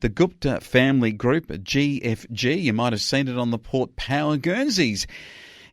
the Gupta family group, GFG. You might have seen it on the Port Power Guernseys.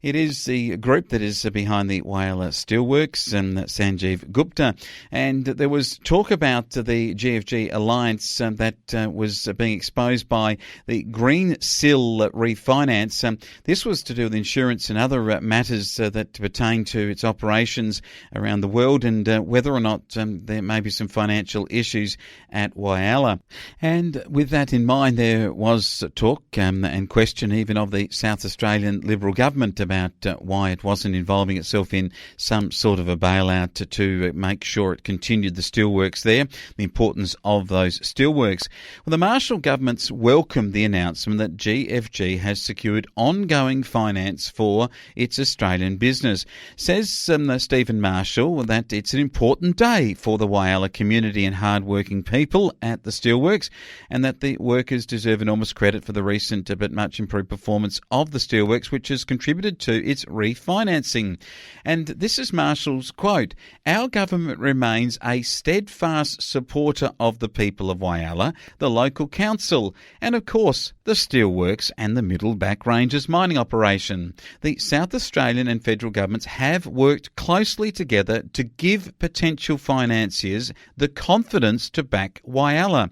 It is the group that is behind the Whyalla Steelworks and Sanjeev Gupta. And there was talk about the GFG alliance that was being exposed by the Green Sill refinance. This was to do with insurance and other matters that pertain to its operations around the world and whether or not there may be some financial issues at Whyalla. And with that in mind, there was talk and question even of the South Australian Liberal government about why it wasn't involving itself in some sort of a bailout to make sure it continued the steelworks there, the importance of those steelworks. Well, the Marshall government's welcomed the announcement that GFG has secured ongoing finance for its Australian business. Says Stephen Marshall that it's an important day for the Whyalla community and hard-working people at the steelworks, and that the workers deserve enormous credit for the recent but much improved performance of the steelworks, which has contributed to its refinancing. And this is Marshall's quote: "Our government remains a steadfast supporter of the people of Whyalla, the local council, and of course the steelworks and the Middle Back Ranges mining operation. The South Australian and federal governments have worked closely together to give potential financiers the confidence to back Whyalla."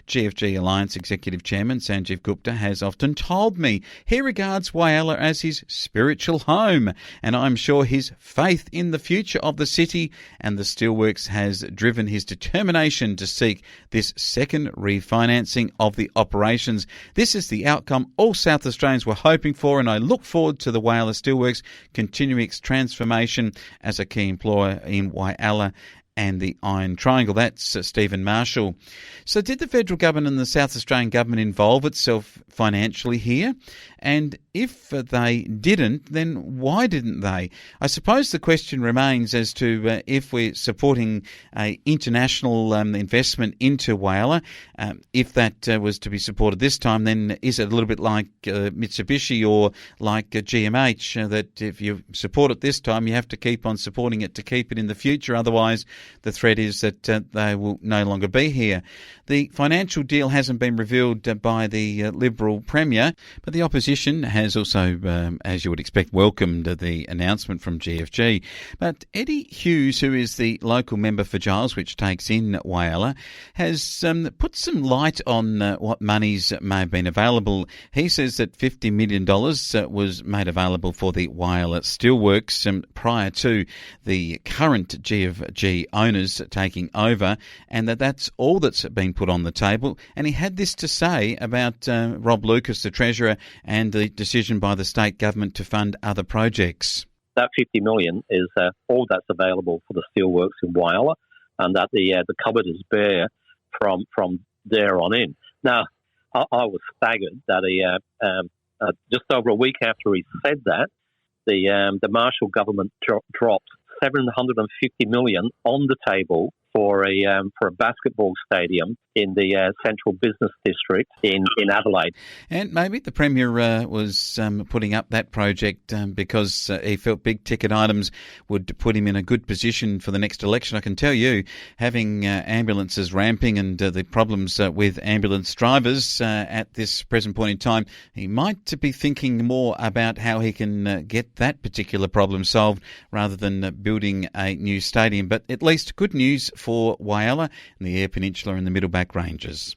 GFG Alliance Executive Chairman Sanjeev Gupta has often told me he regards Whyalla as his spiritual home, and I'm sure his faith in the future of the city and the steelworks has driven his determination to seek this second refinancing of the operations. This is the outcome all South Australians were hoping for, and I look forward to the Whyalla Steelworks continuing its transformation as a key employer in Whyalla and the Iron Triangle. That's Stephen Marshall. So did the federal government and the South Australian government involve itself financially here? And if they didn't, then why didn't they? I suppose the question remains as to if we're supporting an international investment into Whyalla. If that was to be supported this time, then is it a little bit like Mitsubishi or like GMH, that if you support it this time, you have to keep on supporting it to keep it in the future? Otherwise, the threat is that they will no longer be here. The financial deal hasn't been revealed by the Liberal Premier, but the opposition has also, as you would expect, welcomed the announcement from GFG. But Eddie Hughes, who is the local member for Giles, which takes in Whyalla, has put some light on what monies may have been available. He says that $50 million was made available for the Whyalla Steelworks prior to the current GFG owners taking over, and that's all that's been put on the table. And he had this to say about Rob Lucas, the Treasurer, and the decision by the state government to fund other projects. That $50 million is all that's available for the steelworks in Whyalla, and that the cupboard is bare from there on in. Now, I was staggered that just over a week after he said that, the Marshall government dropped $750 million on the table for a basketball stadium in the central business district in Adelaide. And maybe the Premier was putting up that project because he felt big ticket items would put him in a good position for the next election. I can tell you, having ambulances ramping and the problems with ambulance drivers at this present point in time, he might be thinking more about how he can get that particular problem solved rather than building a new stadium. But at least good news for Whyalla and the Eyre Peninsula and the Middle Back Ranges.